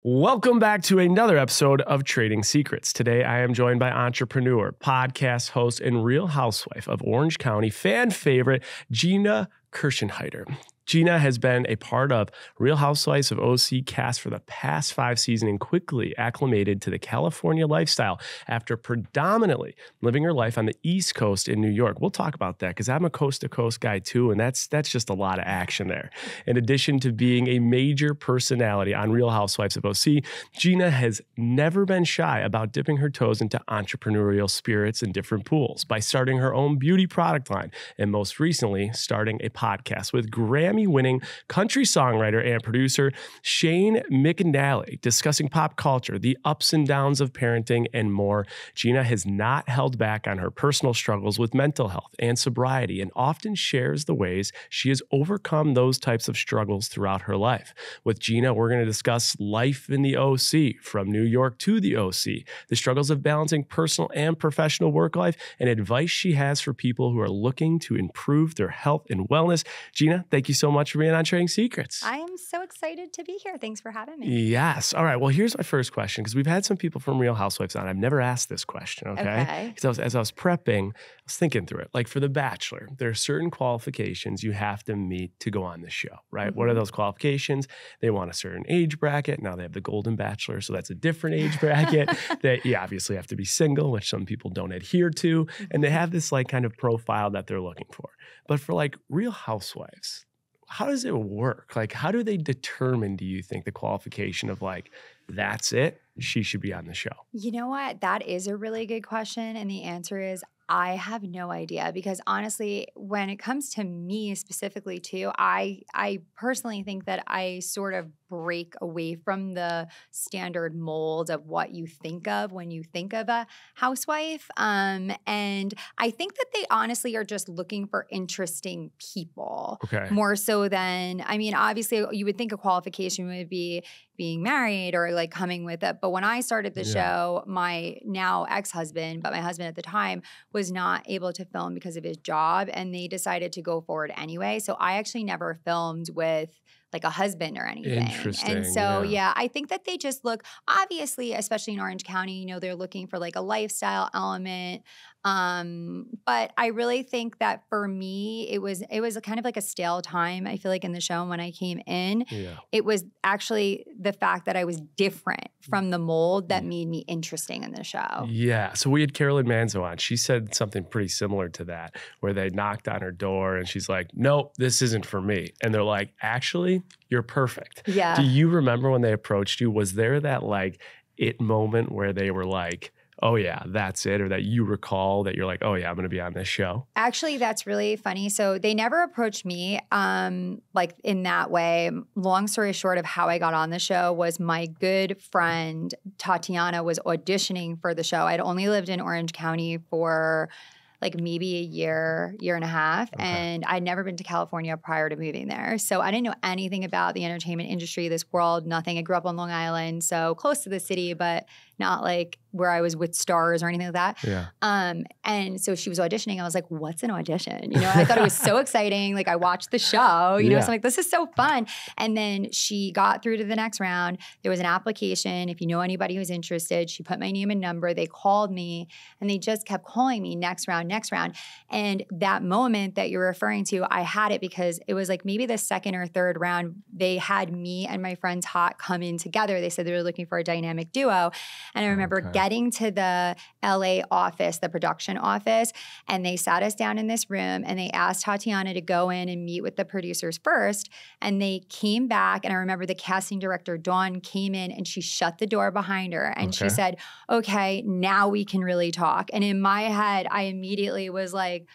Welcome back to another episode of Trading Secrets. Today, I am joined by entrepreneur, podcast host, and Real Housewife of Orange County fan favorite, Gina Kirschenheiter. Gina has been a part of Real Housewives of OC cast for the past 5 seasons and quickly acclimated to the California lifestyle after predominantly living her life on the East Coast in New York. We'll talk about that because I'm a coast-to-coast guy too, and that's just a lot of action there. In addition to being a major personality on Real Housewives of OC, Gina has never been shy about dipping her toes into entrepreneurial spirits in different pools by starting her own beauty product line and most recently starting a podcast with Grammy-winning country songwriter and producer Shane McNally, discussing pop culture, the ups and downs of parenting, and more. Gina has not held back on her personal struggles with mental health and sobriety and often shares the ways she has overcome those types of struggles throughout her life. With Gina, we're going to discuss life in the OC, from New York to the OC, the struggles of balancing personal and professional work life, and advice she has for people who are looking to improve their health and wellness. Gina, thank you so much for being on Trading Secrets. I am so excited to be here. Thanks for having me. Yes. All right. Well, here's my first question, because we've had some people from Real Housewives on. I've never asked this question, okay? Because as I was prepping, I was thinking through it. Like for The Bachelor, there are certain qualifications you have to meet to go on the show, right? What are those qualifications? They want a certain age bracket. Now they have the Golden Bachelor, so that's a different age bracket. That you obviously have to be single, which some people don't adhere to. And they have this like kind of profile that they're looking for. But for like Real Housewives, how does it work? Like, how do they determine, do you think, the qualification of like, that's it, she should be on the show? You know what? That is a really good question. And the answer is, I have no idea, because honestly, when it comes to me specifically too, I personally think that I sort of break away from the standard mold of what you think of when you think of a housewife. And I think that they honestly are just looking for interesting people more so than, I mean, obviously you would think a qualification would be being married or like coming with it. But when I started the show, my now ex-husband, but my husband at the time, was not able to film because of his job, and they decided to go forward anyway. So I actually never filmed with like a husband or anything. Interesting. And so, yeah, I think that they just look, obviously, especially in Orange County, you know, they're looking for like a lifestyle element. But I really think that for me, it was kind of like a stale time, I feel like, in the show. And when I came in, it was actually the fact that I was different from the mold that made me interesting in the show. Yeah. So we had Carolyn Manzo on. She said something pretty similar to that, where they knocked on her door and she's like, nope, this isn't for me. And they're like, actually, you're perfect. Yeah. Do you remember when they approached you? Was there that like it moment where they were like, oh yeah, that's it? Or that you recall that you're like, oh yeah, I'm going to be on this show? Actually, that's really funny. So they never approached me like in that way. Long story short of how I got on the show was my good friend Tatiana was auditioning for the show. I'd only lived in Orange County for like maybe a year and a half. And I'd never been to California prior to moving there. So I didn't know anything about the entertainment industry, this world, nothing. I grew up on Long Island, so close to the city, but not like where I was with stars or anything like that. Yeah. And so she was auditioning. I was like, what's an audition? You know, I thought it was so exciting. Like I watched the show, you know, so I'm like, this is so fun. And then she got through to the next round. There was an application. If you know anybody who's interested, she put my name and number. They called me and they just kept calling me next round. And that moment that you're referring to, I had it because it was like maybe the second or third round, they had me and my friends Hot come in together. They said they were looking for a dynamic duo. And I remember getting to the LA office, the production office, and they sat us down in this room and they asked Tatiana to go in and meet with the producers first. And they came back, and I remember the casting director, Dawn, came in and she shut the door behind her and she said, okay, now we can really talk. And in my head, I immediately was like,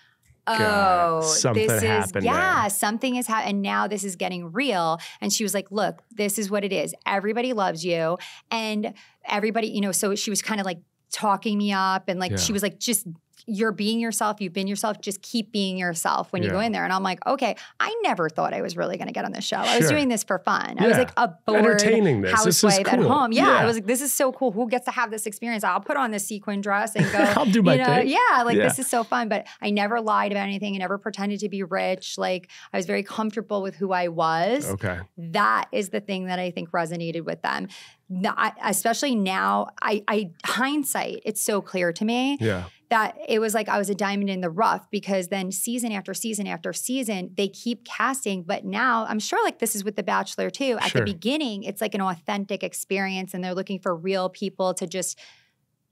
oh, something happened. Yeah, something is happening. And now this is getting real. And she was like, look, this is what it is. Everybody loves you. And everybody, you know, so she was kind of like talking me up and like, she was like, just you're being yourself, you've been yourself, just keep being yourself when you go in there. And I'm like, okay, I never thought I was really going to get on this show. I was doing this for fun. I was like a bored housewife at home. I was like, this is so cool. Who gets to have this experience? I'll put on this sequin dress and go, I'll do my thing. This is so fun. But I never lied about anything. I never pretended to be rich. Like I was very comfortable with who I was. Okay. That is the thing that I think resonated with them. Especially now, I hindsight, it's so clear to me that it was like I was a diamond in the rough, because then season after season after season, they keep casting. But now I'm sure like this is with The Bachelor too. At the beginning, it's like an authentic experience and they're looking for real people to just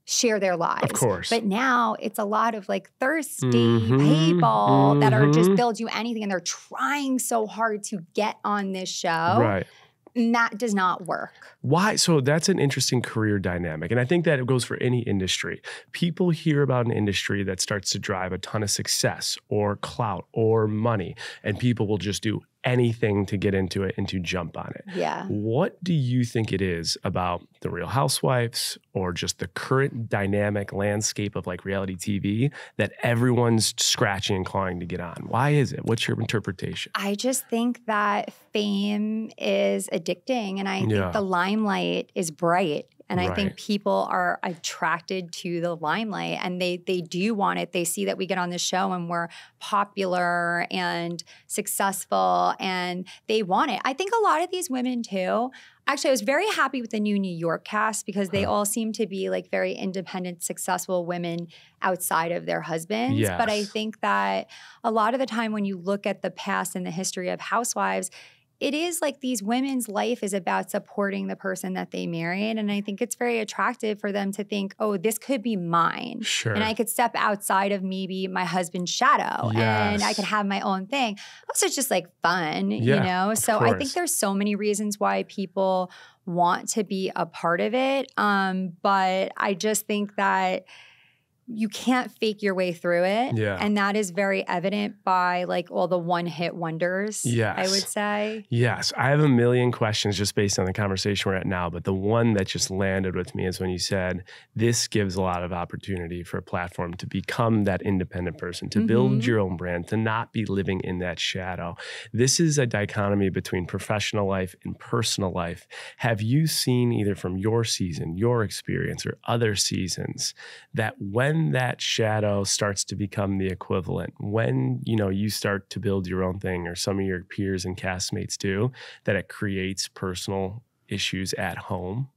share their lives. Of course. But now it's a lot of like thirsty people that are just, they'll do anything and they're trying so hard to get on this show. Right. And that does not work. Why? So that's an interesting career dynamic. And I think that it goes for any industry. People hear about an industry that starts to drive a ton of success or clout or money, and people will just do anything to get into it and to jump on it. Yeah. What do you think it is about the Real Housewives or just the current dynamic landscape of like reality TV that everyone's scratching and clawing to get on? Why is it? What's your interpretation? I just think that fame is addicting, and I think the limelight is bright. And I think people are attracted to the limelight, and they do want it. They see that we get on the show and we're popular and successful, and they want it. I think a lot of these women too. Actually, I was very happy with the new New York cast, because they all seem to be like very independent, successful women outside of their husbands. Yes. But I think that a lot of the time when you look at the past and the history of housewives, it is like these women's life is about supporting the person that they married. And I think it's very attractive for them to think, oh, this could be mine. Sure. And I could step outside of maybe my husband's shadow and I could have my own thing. Also, it's just like fun, you know? So I think there's so many reasons why people want to be a part of it. But I just think that you can't fake your way through it. Yeah. And that is very evident by like all the one-hit wonders, I would say. Yes. I have a million questions just based on the conversation we're at now, but the one that just landed with me is when you said, this gives a lot of opportunity for a platform to become that independent person, to build your own brand, to not be living in that shadow. This is a dichotomy between professional life and personal life. Have you seen either from your season, your experience, or other seasons that when that shadow starts to become the equivalent, when you start to build your own thing, or some of your peers and castmates do, that it creates personal issues at home?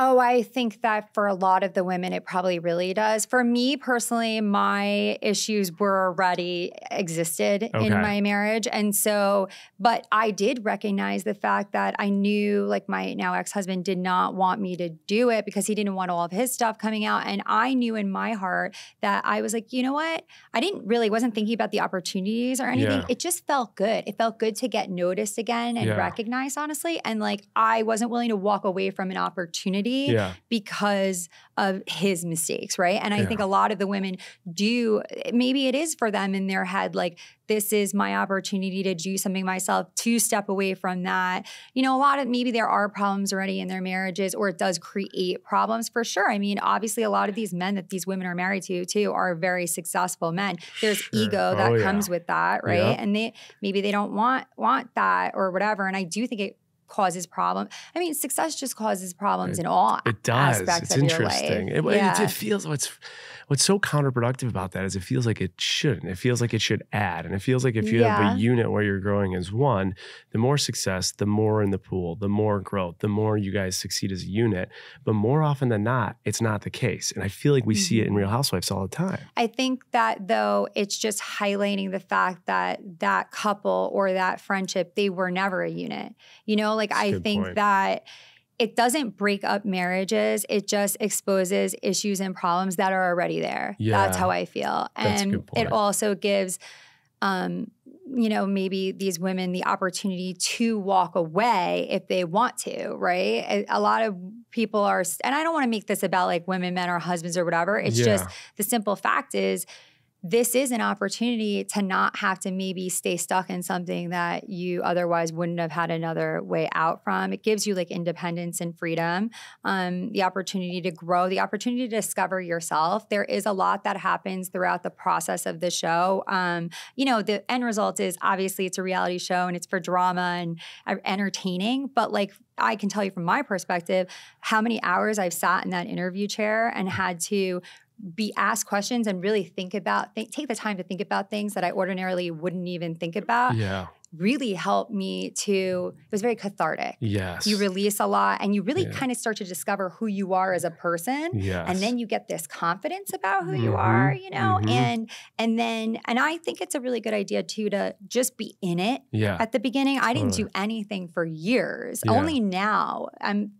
Oh, I think that for a lot of the women, it probably really does. For me personally, my issues were already existed in my marriage. And so, but I did recognize the fact that I knew like my now ex-husband did not want me to do it because he didn't want all of his stuff coming out. And I knew in my heart that I was like, you know what? I wasn't thinking about the opportunities or anything. It just felt good. It felt good to get noticed again and recognized, honestly. And like, I wasn't willing to walk away from an opportunity because of his mistakes, right? And I think a lot of the women do, maybe it is for them in their head, like, this is my opportunity to do something myself, to step away from that. A lot of, maybe there are problems already in their marriages, or it does create problems for sure. I mean, obviously a lot of these men that these women are married to too are very successful men. There's ego that comes with that, right? And maybe they don't want that or whatever. And I do think it causes problems. I mean, success just causes problems in all aspects of your life. It feels what's so counterproductive about that is it feels like it shouldn't. It feels like it should add. And it feels like if you have a unit where you're growing as one, the more success, the more in the pool, the more growth, the more you guys succeed as a unit. But more often than not, it's not the case. And I feel like we see it in Real Housewives all the time. I think that though, it's just highlighting the fact that that couple or that friendship, they were never a unit. I think that it doesn't break up marriages. It just exposes issues and problems that are already there. Yeah. That's how I feel. And it also gives, maybe these women the opportunity to walk away if they want to, right? A lot of people are, and I don't want to make this about like women, men, or husbands or whatever. It's just the simple fact is, this is an opportunity to not have to maybe stay stuck in something that you otherwise wouldn't have had another way out from. It gives you like independence and freedom, the opportunity to grow, the opportunity to discover yourself. There is a lot that happens throughout the process of the show. You know, the end result is obviously it's a reality show and it's for drama and entertaining, but like I can tell you from my perspective, how many hours I've sat in that interview chair and had to be asked questions and really take the time to think about things that I ordinarily wouldn't even think about. Yeah. Really helped me it was very cathartic. Yes. You release a lot and you really kind of start to discover who you are as a person. Yes. And then you get this confidence about who you are, you know, and I think it's a really good idea too, to just be in it at the beginning. I didn't do anything for years. Yeah. Only now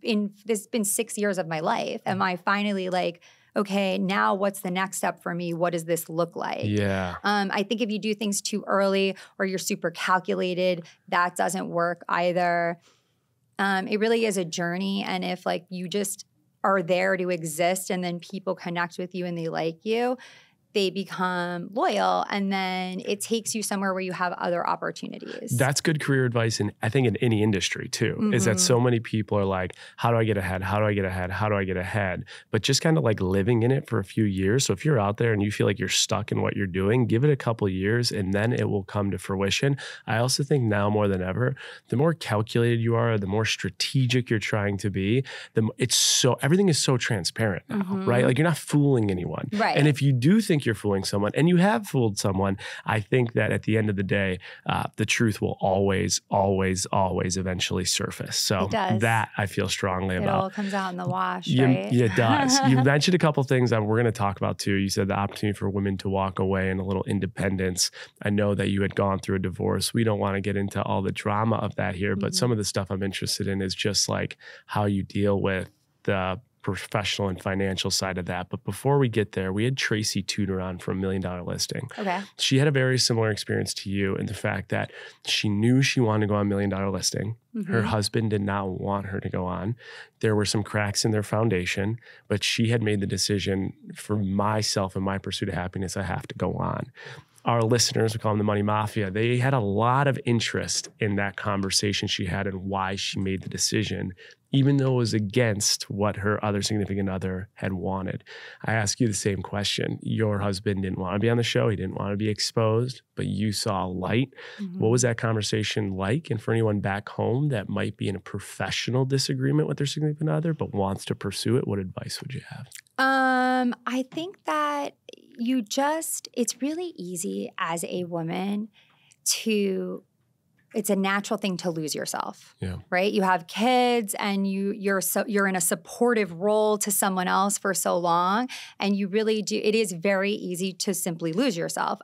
this has been 6 years of my life. Am I finally like, okay, now what's the next step for me? What does this look like? Yeah. I think if you do things too early or you're super calculated, that doesn't work either. It really is a journey. And if like you just are there to exist and then people connect with you and they like you, they become loyal, and then it takes you somewhere where you have other opportunities. That's good career advice, and I think in any industry too, is that so many people are like, how do I get ahead? How do I get ahead? How do I get ahead? But just kind of like living in it for a few years. So if you're out there and you feel like you're stuck in what you're doing, give it a couple of years and then it will come to fruition. I also think now more than ever, the more calculated you are, the more strategic you're trying to be, everything is so transparent now, right? Like you're not fooling anyone. Right. And if you do think you're fooling someone, and you have fooled someone, I think that at the end of the day, the truth will always eventually surface. So that I feel strongly about. It all comes out in the wash, right? Yeah, it does. You mentioned a couple things that we're going to talk about too. You said the opportunity for women to walk away and a little independence. I know that you had gone through a divorce. We don't want to get into all the drama of that here, but some of the stuff I'm interested in is just like how you deal with the professional and financial side of that. But before we get there, we had Tracy Tudor on for $1 Million Listing. Okay. She had a very similar experience to you in the fact that she knew she wanted to go on $1 Million Listing. Her husband did not want her to go on. There were some cracks in their foundation, but she had made the decision, for myself and my pursuit of happiness, I have to go on. Our listeners, we call them the Money Mafia, they had a lot of interest in that conversation she had and why she made the decision, even though it was against what her other significant other had wanted. I ask you the same question. Your husband didn't want to be on the show. He didn't want to be exposed, but you saw light. What was that conversation like? And for anyone back home that might be in a professional disagreement with their significant other, but wants to pursue it, what advice would you have? I think that it's really easy as a woman it's a natural thing to lose yourself, right? You have kids and you're in a supportive role to someone else for so long, and you really do. It is very easy to simply lose yourself.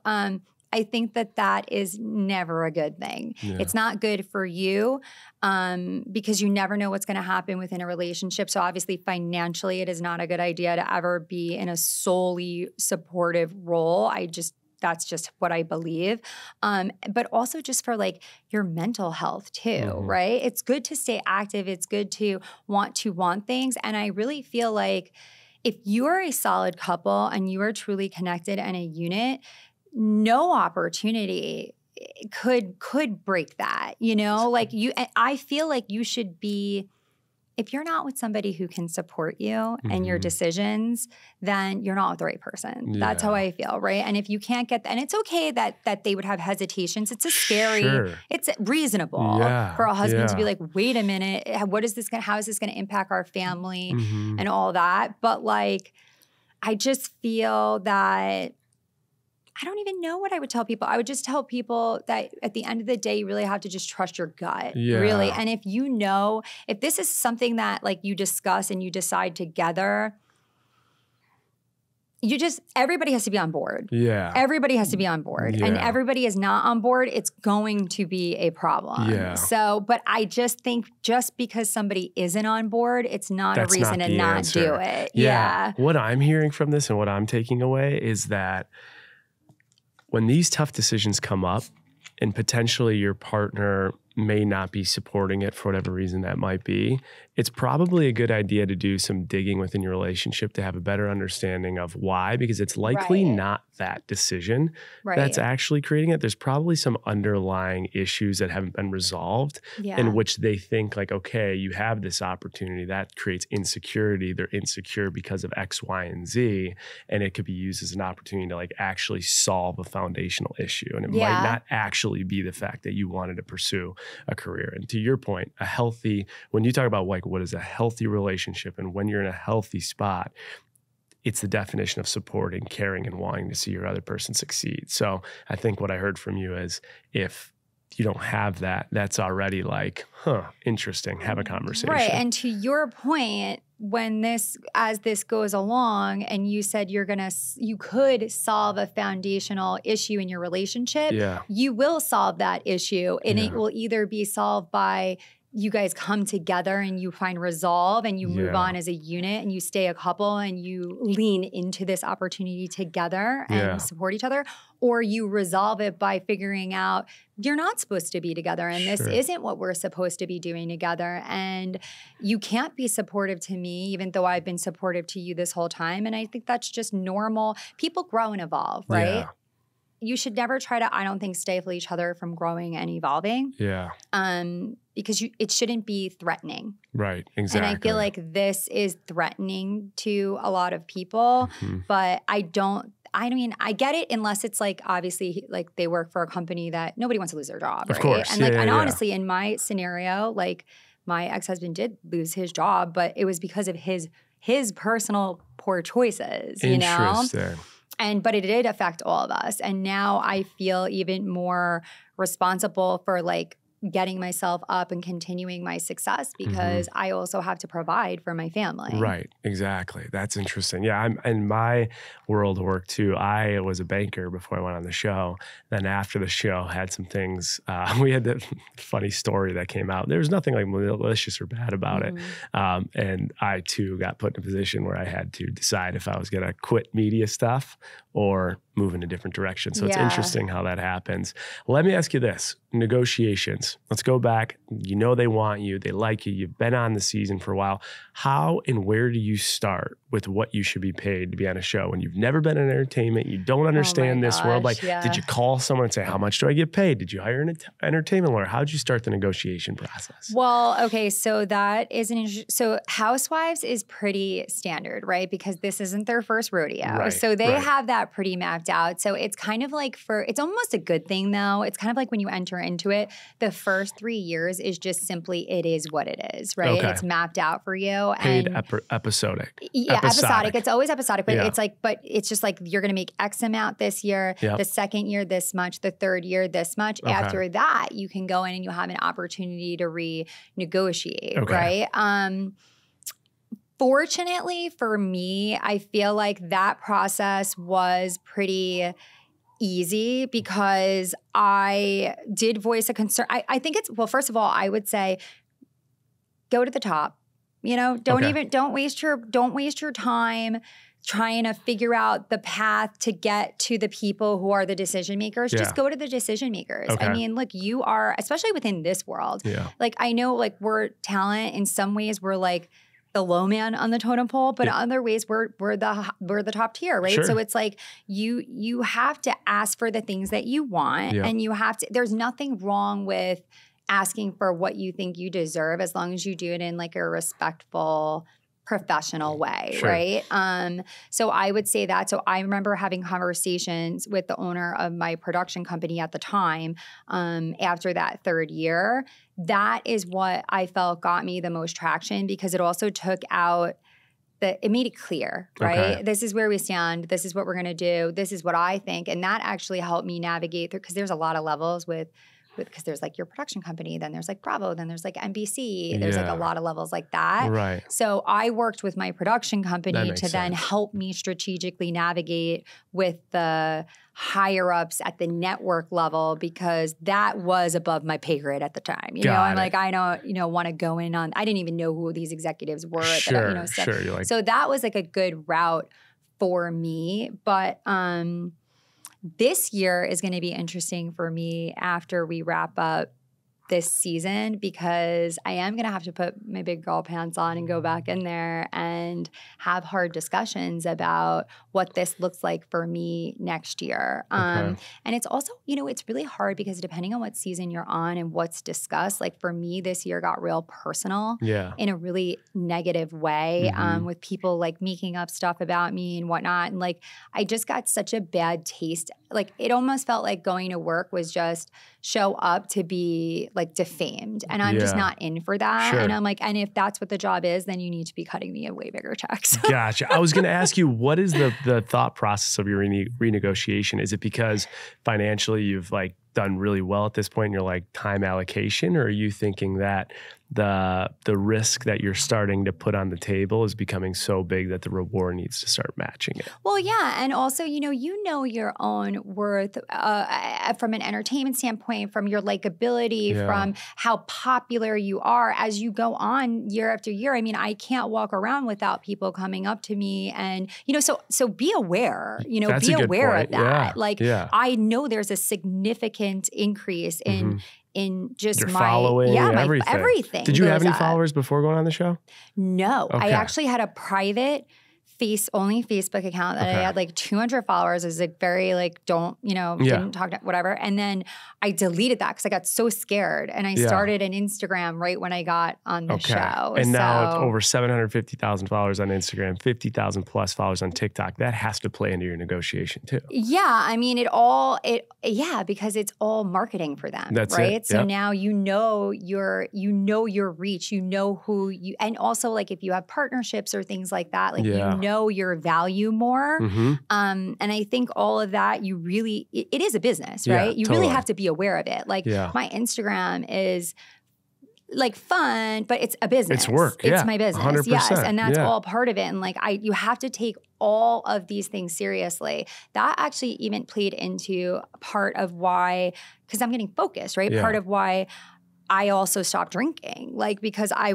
I think that is never a good thing. Yeah. It's not good for you because you never know what's going to happen within a relationship. So obviously financially, it is not a good idea to ever be in a solely supportive role. That's just what I believe. But also just for like your mental health too, right? It's good to stay active. It's good to want things. And I really feel like if you are a solid couple and you are truly connected and a unit, no opportunity could break that, you know? Like I feel like you should be, if you're not with somebody who can support you and your decisions, then you're not with the right person. Yeah. That's how I feel, right? And if you can't get that, and it's okay that they would have hesitations. It's it's reasonable for a husband to be like, wait a minute, how is this gonna impact our family and all that? But like, I just feel that I don't even know what I would tell people. I would just tell people that at the end of the day, you really have to just trust your gut, really. And if this is something that like you discuss and you decide together, everybody has to be on board. Yeah. Everybody has to be on board. Yeah. And everybody is not on board, it's going to be a problem. Yeah. So, but I just think just because somebody isn't on board, it's not a reason to not do it. Yeah. What I'm hearing from this and what I'm taking away is that when these tough decisions come up and potentially your partner may not be supporting it for whatever reason that might be, it's probably a good idea to do some digging within your relationship to have a better understanding of why, because it's likely not that decision that's actually creating it. There's probably some underlying issues that haven't been resolved in which they think like, okay, you have this opportunity that creates insecurity. They're insecure because of X, Y, and Z, and it could be used as an opportunity to like actually solve a foundational issue. And it might not actually be the fact that you wanted to pursue a career. And to your point, when you talk about like what is a healthy relationship and when you're in a healthy spot, it's the definition of supporting, caring, and wanting to see your other person succeed. So I think what I heard from you is if you don't have that, that's already like, interesting, have a conversation. Right. And to your point, as this goes along and you said you could solve a foundational issue in your relationship, you will solve that issue. And it will either be solved by you guys come together and you find resolve and you move on as a unit and you stay a couple and you lean into this opportunity together and support each other, or you resolve it by figuring out you're not supposed to be together and this isn't what we're supposed to be doing together. And you can't be supportive to me even though I've been supportive to you this whole time. And I think that's just normal. People grow and evolve, right? Yeah. You should never try to, I don't think, stifle each other from growing and evolving. Yeah. Because it shouldn't be threatening. Right, exactly. And I feel like this is threatening to a lot of people, but I get it unless it's like, obviously, like they work for a company that nobody wants to lose their job, right? Of course, And honestly, in my scenario, like my ex-husband did lose his job, but it was because of his personal poor choices, you know? But it did affect all of us. And now I feel even more responsible for like getting myself up and continuing my success because I also have to provide for my family. Right, exactly. That's interesting. Yeah, I'm in my world of work too. I was a banker before I went on the show. Then after the show, had some things. We had the funny story that came out. There was nothing like malicious or bad about it. And I too got put in a position where I had to decide if I was going to quit media stuff or move in a different direction. So it's interesting how that happens. Let me ask you this. Negotiations. Let's go back. You know they want you. They like you. You've been on the season for a while. How and where do you start with what you should be paid to be on a show when you've never been in entertainment? You don't understand this world. Like, did you call someone and say, how much do I get paid? Did you hire an entertainment lawyer? How did you start the negotiation process? Well, okay. So that is so Housewives is pretty standard, right? Because this isn't their first rodeo. Right, so they have that pretty mapped out. So it's kind of like it's almost a good thing though. It's kind of like when you enter into it, the first 3 years is just simply, it is what it is, right? Okay. It's mapped out for you. Paid episodic. Yeah, episodic. It's always episodic, but it's just like you're going to make X amount this year, the second year this much, the third year this much. Okay. After that, you can go in and you have an opportunity to renegotiate, right? Fortunately for me, I feel like that process was pretty easy because I did voice a concern. I think first of all, I would say go to the top. You know, don't waste your time trying to figure out the path to get to the people who are the decision makers. Just go to the decision makers. I mean, look, you are, especially within this world. Like I know like we're talent in some ways, we're like the low man on the totem pole, but in other ways we're the top tier, right? So it's like you have to ask for the things that you want and you have to, there's nothing wrong with asking for what you think you deserve as long as you do it in like a respectful, professional way, right? So I would say that. So I remember having conversations with the owner of my production company at the time after that third year. That is what I felt got me the most traction because it also took out it made it clear, right? This is where we stand. This is what we're going to do. This is what I think. And that actually helped me navigate through because there's a lot of levels because there's like your production company, then there's like Bravo, then there's like NBC. There's like a lot of levels like that. Right. So I worked with my production company to then help me strategically navigate with the higher ups at the network level because that was above my pay grade at the time. You know, I'm like, I don't, want to go in on, I didn't even know who these executives were. So that was like a good route for me. But, this year is going to be interesting for me after we wrap up this season because I am going to have to put my big girl pants on and go back in there and have hard discussions about what this looks like for me next year. And it's also, you know, it's really hard because depending on what season you're on and what's discussed, like for me this year got real personal in a really negative way with people like making up stuff about me and whatnot. And like, I just got such a bad taste. Like it almost felt like going to work was just show up to be like defamed. And I'm just not in for that. And I'm like, and if that's what the job is, then you need to be cutting me a way bigger checks. Gotcha. I was going to ask you, what is the thought process of your renegotiation? Is it because financially you've like done really well at this point in your like time allocation, or are you thinking that the risk that you're starting to put on the table is becoming so big that the reward needs to start matching it? Well, yeah. And also, you know your own worth from an entertainment standpoint, from your likability, from how popular you are as you go on year after year. I mean, I can't walk around without people coming up to me and, you know, so be aware, you know, That's be a good aware point. of that. Like I know there's a significant increase in just your my following, everything. Did you have any followers before going on the show? No, I actually had a private only Facebook account that I had like 200 followers. It was like very like didn't talk to whatever. And then I deleted that because I got so scared and I started an Instagram right when I got on the show. And now it's over 750,000 followers on Instagram, 50,000 plus followers on TikTok. That has to play into your negotiation too. Yeah, I mean because it's all marketing for them. That's right. It. So now you know your reach, you know who you, and also like if you have partnerships or things like that, like you know your value more. And I think all of that, it is a business, right? You really have to be aware of it. Like my Instagram is like fun, but it's a business. It's work. It's my business. 100%. Yes. And that's all part of it. And like you have to take all of these things seriously. That actually even played into part of why, because I'm getting focused, right? Part of why I also stopped drinking, like because I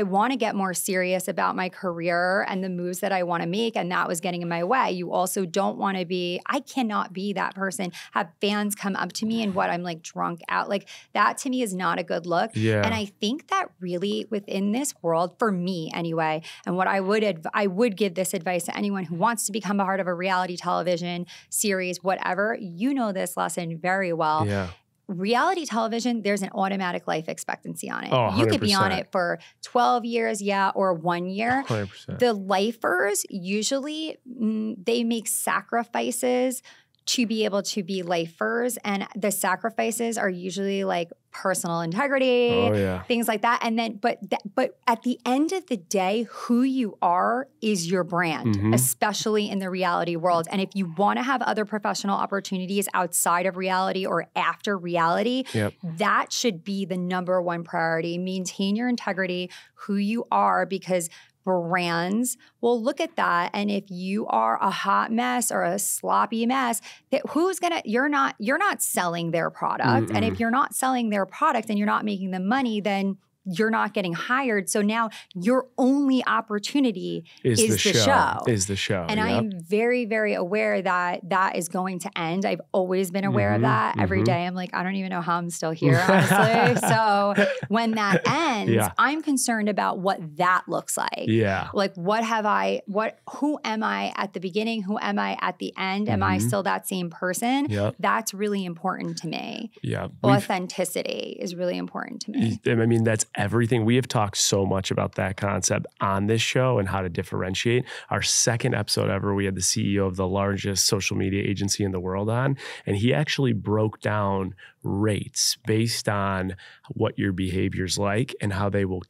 want to get more serious about my career and the moves that I want to make, and that was getting in my way. You also don't want to I cannot be that person, have fans come up to me and I'm like drunk out. Like that to me is not a good look. And I think that really within this world, for me anyway, and what I would give this advice to anyone who wants to become a part of a reality television series, whatever, you know this lesson very well. Reality television, there's an automatic life expectancy on it. You could be on it for 12 years, or 1 year. 100%. The lifers, usually they make sacrifices to be able to be lifers. And the sacrifices are usually like personal integrity, things like that. And then, but at the end of the day, who you are is your brand, especially in the reality world. And if you want to have other professional opportunities outside of reality or after reality, that should be the number one priority. Maintain your integrity, who you are, because brands will look at that, and if you are a hot mess or a sloppy mess, you're not selling their product. And if you're not selling their product and you're not making the money, then you're not getting hired. So now your only opportunity is the show. And I am very, very aware that that is going to end. I've always been aware of that. Every day I'm like, I don't even know how I'm still here, honestly. So when that ends, I'm concerned about what that looks like. Like who am I at the beginning? Who am I at the end? Am I still that same person? That's really important to me. Authenticity is really important to me. I mean, that's everything. We have talked so much about that concept on this show and how to differentiate. Our second episode ever, we had the CEO of the largest social media agency in the world on, and he actually broke down rates based on what your behavior's like and how they will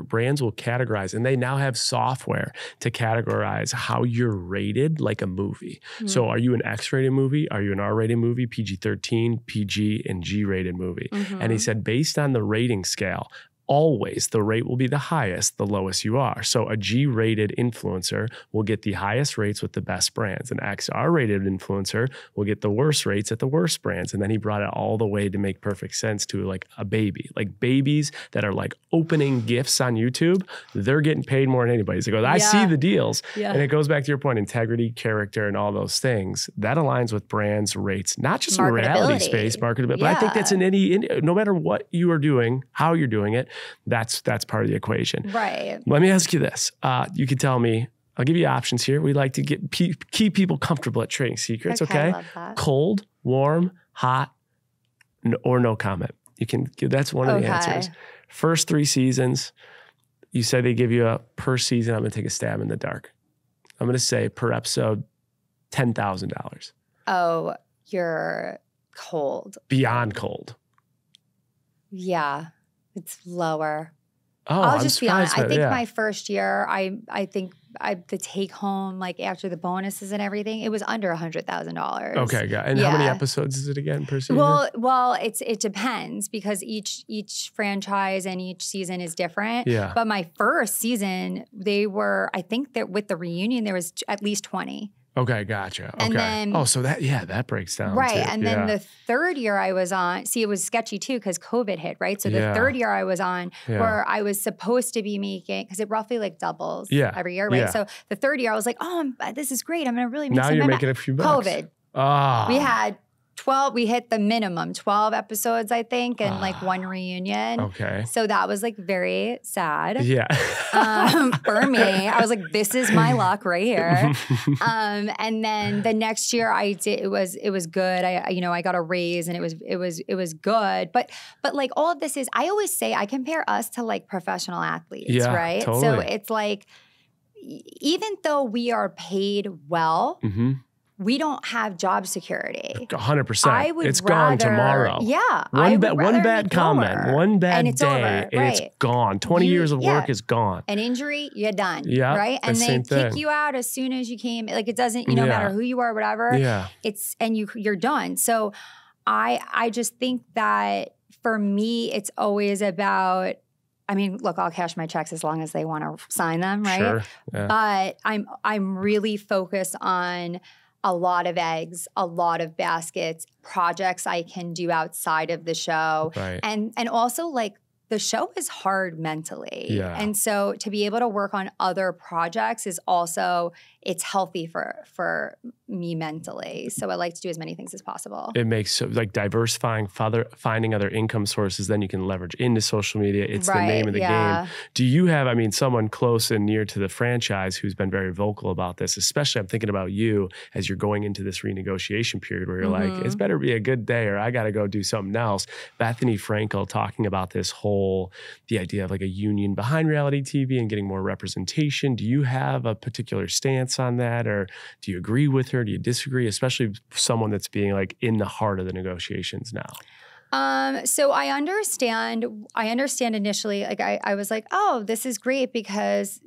brands will categorize, and they now have software to categorize how you're rated like a movie. So are you an X-rated movie? Are you an R-rated movie? PG-13, PG, and G-rated movie? And he said based on the rating scale, always the rate will be the highest, the lowest you are. So a G-rated influencer will get the highest rates with the best brands. An XR-rated influencer will get the worst rates at the worst brands. And then he brought it all the way to make perfect sense to like a baby. Like babies that are like opening gifts on YouTube, they're getting paid more than anybody. So he goes, I see the deals. And it goes back to your point, integrity, character, and all those things. That aligns with brands' rates, not just in the reality space, marketability, but I think that's in any, no matter what you are doing, how you're doing it, that's part of the equation. Right. Let me ask you this. You can tell me, I'll give you options here. We like to keep people comfortable at trading secrets, okay? I love that. Cold, warm, hot, or no comment. You can give, that's one of the answers. First 3 seasons, you said they give you a per season. I'm going to take a stab in the dark. I'm going to say per episode, $10,000. Oh, you're cold. Beyond cold. Yeah. It's lower. Oh, I'll just be honest. I think my first year, I think the take home, like after the bonuses and everything, it was under $100,000. Okay, got it. And how many episodes is it again per season? Well, it depends because each franchise and each season is different. Yeah. But my first season, I think that with the reunion, there was at least 20. Okay, gotcha. And okay. then, so that breaks down. Right. Too. And then the third year I was on, it was sketchy too because COVID hit, right? So the third year I was on where I was supposed to be making, because it roughly like doubles every year, right? Yeah. So the third year I was like, this is great. I'm going to really make some money. Now you're making a few bucks. COVID. We had 12, we hit the minimum 12 episodes, I think, and like 1 reunion. Okay. So that was like very sad. Yeah. For me, I was like, this is my luck right here. And then the next year it was good. I got a raise and it was good. But like all of this is, I always say I compare us to like professional athletes, right? Totally. So it's like, even though we are paid well, we don't have job security. 100%. It's gone tomorrow. Yeah. One bad comment, one bad and day, and it's gone. 20 years of work is gone. An injury, you're done. Yeah. Right? And they kick you out as soon as you came. Like it doesn't, no matter who you are, whatever. Yeah. You're done. So I just think that for me, it's always about, I mean, look, I'll cash my checks as long as they want to sign them, right? Sure. Yeah. But I'm really focused on a lot of eggs, a lot of baskets, projects I can do outside of the show. Right. And also like the show is hard mentally. Yeah. And so to be able to work on other projects is also, it's healthy for me mentally. So I like to do as many things as possible. It makes like diversifying, finding other income sources, then you can leverage into social media. It's the name of the game. Do you have, someone close and near to the franchise who's been very vocal about this, especially I'm thinking about you as you're going into this renegotiation period where you're like, it's better be a good day or I got to go do something else. Bethany Frankel talking about this the idea of like a union behind reality TV and getting more representation. Do you have a particular stance on that, or do you agree with her? Do you disagree, especially someone that's being like in the heart of the negotiations now? So I understand initially, like I was like, oh, this is great because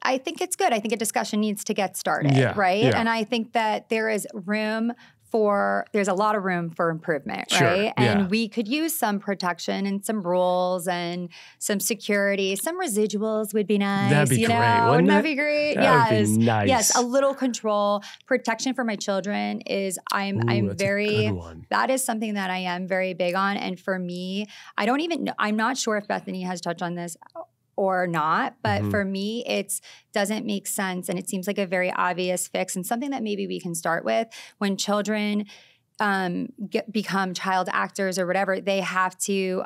I think it's good. I think a discussion needs to get started, right? Yeah. And I think that there's a lot of room for improvement, right? And we could use some protection and some rules and some security. Some residuals would be nice. That'd be great. Wouldn't that be great? That would be nice. Yes, a little control. Protection for my children is, that is something that I am very big on. And for me, I'm not sure if Bethany has touched on this or not, but for me, it doesn't make sense. And it seems like a very obvious fix and something that maybe we can start with when children become child actors or whatever. They have to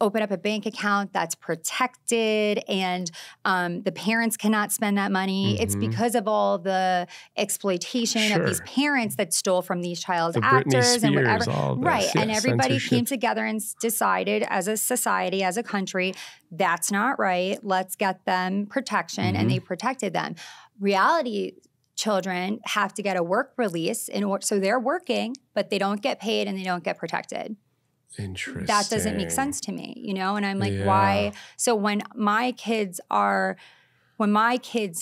open up a bank account that's protected and the parents cannot spend that money. It's because of all the exploitation of these parents that stole from these child actors and whatever. Right. And everybody came together and decided as a society, as a country, that's not right. Let's get them protection. And they protected them. Reality children have to get a work release so they're working, but they don't get paid and they don't get protected. Interesting. That doesn't make sense to me, And I'm like, why? So when my kids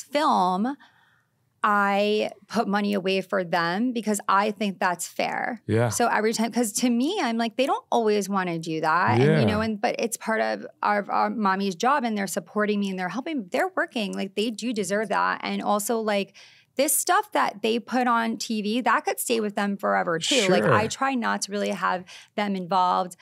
film, I put money away for them because I think that's fair. Yeah. So every time, because to me, I'm like, they don't always want to do that. Yeah. And, but it's part of our mommy's job, and they're supporting me and they're helping, they're working. Like, they do deserve that. And also, like, this stuff that they put on TV, that could stay with them forever too. Sure. Like, I try not to really have them involved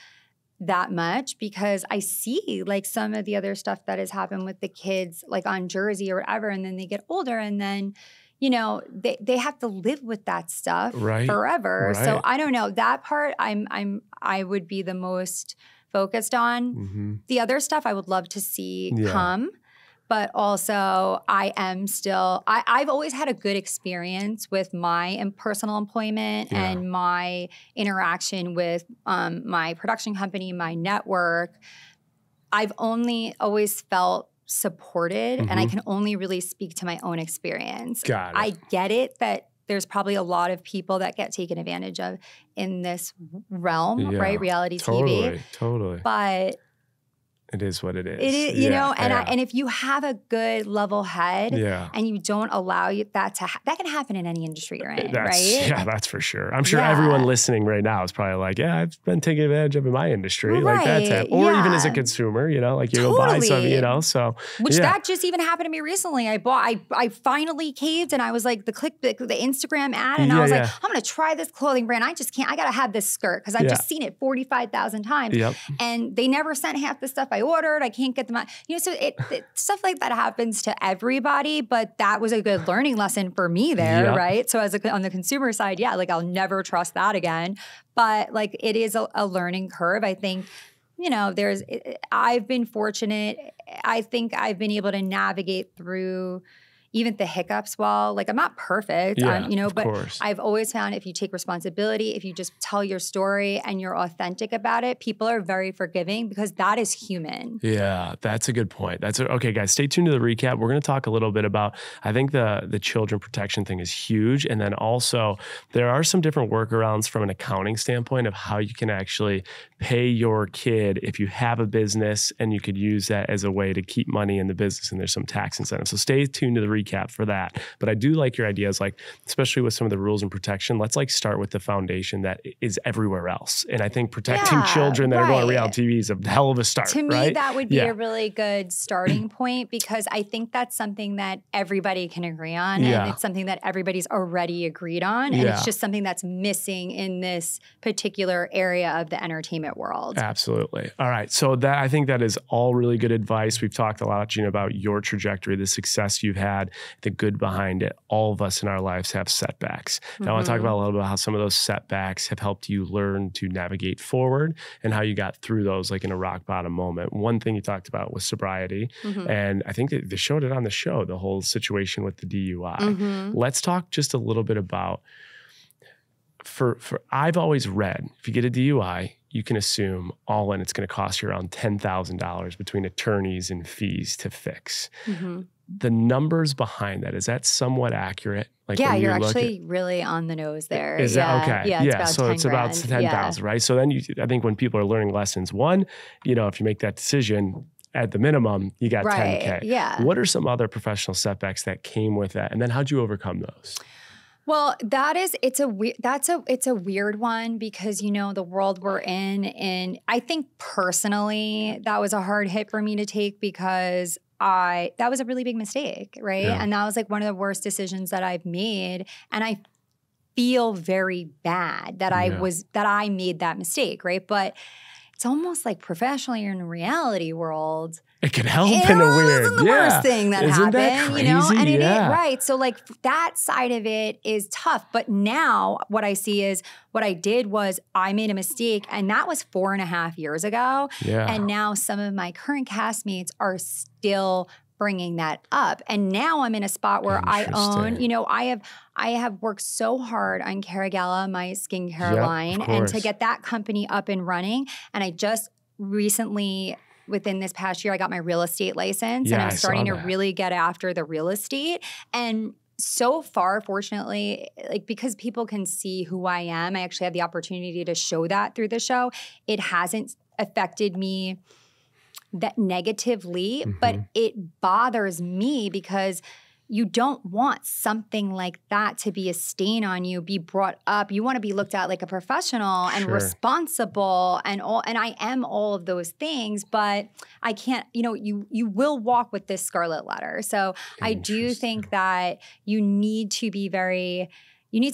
that much because I see like some of the other stuff that has happened with the kids, like on Jersey or whatever, and then they get older and then, you know, they have to live with that stuff forever. Right. So I don't know, that part I would be the most focused on. Mm-hmm. The other stuff I would love to see come. But also, I am still, I've always had a good experience with my personal employment and my interaction with my production company, my network. I've only always felt supported, and I can only really speak to my own experience. Got it. I get it that there's probably a lot of people that get taken advantage of in this realm, right? Reality TV. Totally. But it is what it is. It is, you know, and if you have a good level head and you don't allow that to that can happen in any industry you're in, right? Yeah, that's for sure. I'm sure everyone listening right now is probably like, yeah, I've been taken advantage of in my industry. Like that's it. Or even as a consumer, you know, like you go buy something, you know, so. Which that just even happened to me recently. I finally caved and I was like the Instagram ad and I was like, I'm going to try this clothing brand. I just can't, I got to have this skirt because I've just seen it 45,000 times. And they never sent half the stuff I ordered. I can't get them out. You know, so it stuff like that happens to everybody, but that was a good learning lesson for me there, right? So on the consumer side, like I'll never trust that again. But like it is a learning curve. I think, you know, I've been fortunate. I think I've been able to navigate through even the hiccups like I'm not perfect, you know, but I've always found if you take responsibility, if you just tell your story and you're authentic about it, people are very forgiving because that is human. Yeah, that's a good point. Okay, guys, stay tuned to the recap. We're going to talk a little bit about, I think the children protection thing is huge. And then also there are some different workarounds from an accounting standpoint of how you can actually pay your kid if you have a business, and you could use that as a way to keep money in the business, and there's some tax incentives. So stay tuned to the recap for that. But I do like your ideas, like especially with some of the rules and protection, let's like start with the foundation that is everywhere else. And I think protecting children that are going on reality TV is a hell of a start. To me, that would be a really good starting point because I think that's something that everybody can agree on. And it's something that everybody's already agreed on. And it's just something that's missing in this particular area of the entertainment world. Absolutely. All right. So I think that is all really good advice. We've talked a lot, Gina, about your trajectory, the success you've had, the good behind it. All of us in our lives have setbacks. Now I want to talk about a little bit how some of those setbacks have helped you learn to navigate forward and how you got through those like in a rock bottom moment. One thing you talked about was sobriety. And I think that they showed it on the show, the whole situation with the DUI. Let's talk just a little bit about, I've always read, if you get a DUI, you can assume all in it's going to cost you around $10,000 between attorneys and fees to fix. The numbers behind that, is that somewhat accurate? Like you're actually really on the nose there. Is that okay? Yeah, so it's about 10,000, right? So then I think when people are learning lessons, one, you know, if you make that decision, at the minimum, you got 10K. Yeah. What are some other professional setbacks that came with that? And then how'd you overcome those? Well, it's a weird one because, you know, the world we're in, and I think personally that was a hard hit for me to take because that was a really big mistake, right? Yeah. And that was like one of the worst decisions that I've made. And I feel very bad that I made that mistake, right? But it's almost like professionally in the reality world, it can help in a weird, isn't the worst thing that happened, that crazy? You know? And it is, right. So like that side of it is tough. But now what I see is what I did was I made a mistake, and that was 4.5 years ago. Yeah. And now some of my current castmates are still bringing that up. And now I'm in a spot where I own, you know, I have worked so hard on Carragella, my skincare line, and to get that company up and running. And I just recently, within this past year, I got my real estate license, and I'm starting to really get after the real estate. And so far, fortunately, like because people can see who I am, I actually have the opportunity to show that through the show. It hasn't affected me that negatively, but it bothers me because you don't want something like that to be a stain on you, be brought up. You want to be looked at like a professional and responsible and all. And I am all of those things, but I can't, you will walk with this scarlet letter. So I do think that you need to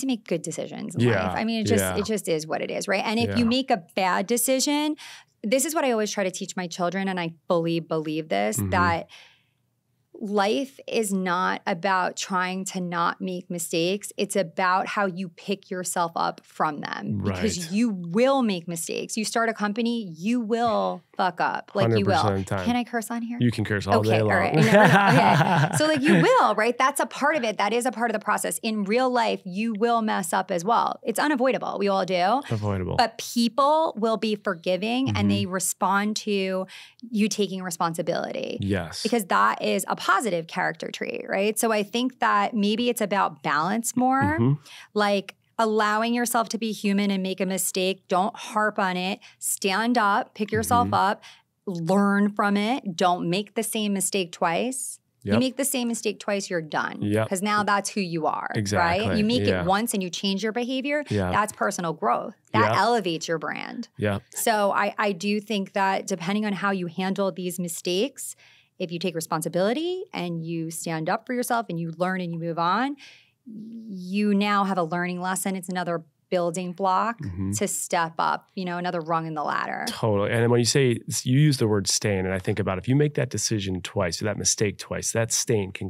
make good decisions in life. I mean, it just is what it is, right? And if you make a bad decision, this is what I always try to teach my children, and I fully believe this, that life is not about trying to not make mistakes. It's about how you pick yourself up from them, because you will make mistakes. You start a company, you will fuck up. Like you will. Can I curse on here? You can curse all day long. All right. Okay. So like you will, right? That's a part of it. That is a part of the process. In real life, you will mess up as well. It's unavoidable. We all do. Avoidable. But people will be forgiving and they respond to you taking responsibility. Yes. Because that is a positive character trait, right? So I think that maybe it's about balance more, like allowing yourself to be human and make a mistake. Don't harp on it. Stand up, pick yourself up, learn from it. Don't make the same mistake twice. You make the same mistake twice, you're done. Because now that's who you are, right? You make it once and you change your behavior. That's personal growth. That elevates your brand. So I do think that depending on how you handle these mistakes, if you take responsibility and you stand up for yourself and you learn and you move on, you now have a learning lesson. It's another building block to step up, another rung in the ladder. Totally. And when you use the word stain, and I think about if you make that decision twice or that mistake twice, that stain can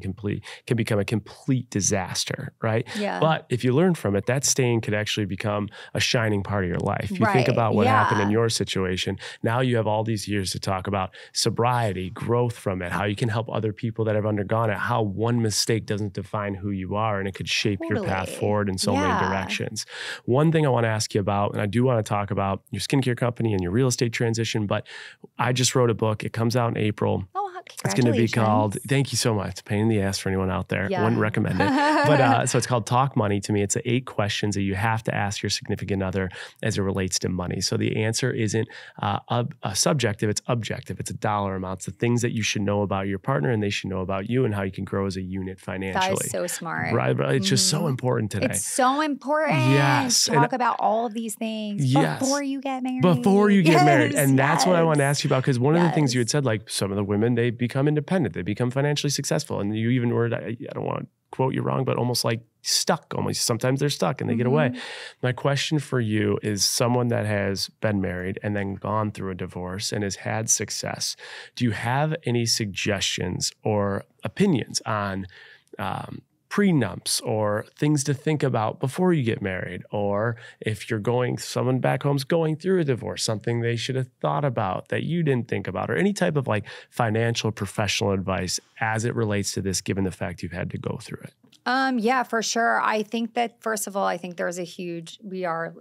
become a complete disaster, right? But if you learn from it, that stain could actually become a shining part of your life. You think about what happened in your situation. Now you have all these years to talk about sobriety, growth from it, how you can help other people that have undergone it, how one mistake doesn't define who you are, and it could shape your path forward in so many directions. One thing I want to ask you about, and I do want to talk about your skincare company and your real estate transition, but I just wrote a book. It comes out in April. It's going to be called, thank you so much. It's a pain in the ass for anyone out there. I wouldn't recommend it. But so it's called Talk Money to Me. It's 8 questions that you have to ask your significant other as it relates to money. So the answer isn't subjective, it's objective. It's a dollar amount. It's the things that you should know about your partner and they should know about you and how you can grow as a unit financially. That is so smart. Right? But it's just so important today. It's so important. Yes. Talk about all of these things before you get married. Before you get married. And that's what I want to ask you about, because one of the things you had said, like some of the women, they become independent, they become financially successful. And you even were, I don't want to quote you wrong, but almost like stuck. Almost sometimes they're stuck and they get away. My question for you is, someone that has been married and then gone through a divorce and has had success, do you have any suggestions or opinions on prenups or things to think about before you get married? Or if someone back home's going through a divorce, something they should have thought about that you didn't think about, or any type of like financial, professional advice as it relates to this, given the fact you've had to go through it? Yeah, for sure. I think that, first of all, I think there's it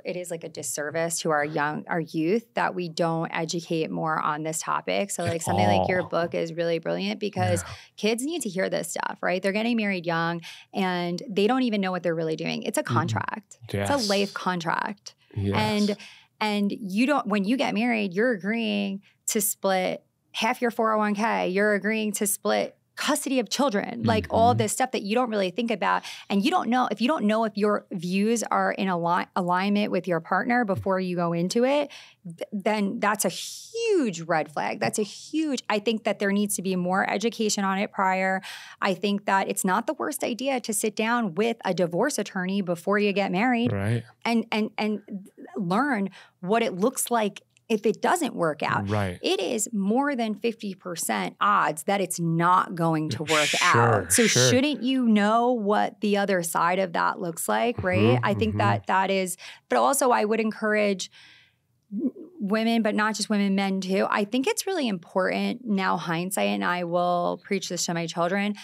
is like a disservice to our youth that we don't educate more on this topic. So like something like your book is really brilliant, because kids need to hear this stuff, right? They're getting married young and they don't even know what they're really doing. It's a contract. It's a life contract. And when you get married, you're agreeing to split half your 401k. You're agreeing to split custody of children, like all this stuff that you don't really think about. And you don't know if your views are in alignment with your partner before you go into it, then that's a huge red flag. I think that there needs to be more education on it prior. I think that it's not the worst idea to sit down with a divorce attorney before you get married, and learn what it looks like if it doesn't work out. It is more than 50% odds that it's not going to work out. So shouldn't you know what the other side of that looks like, right? I think that is, but also I would encourage women, but not just women, men too. I think it's really important now, hindsight, and I will preach this to my children,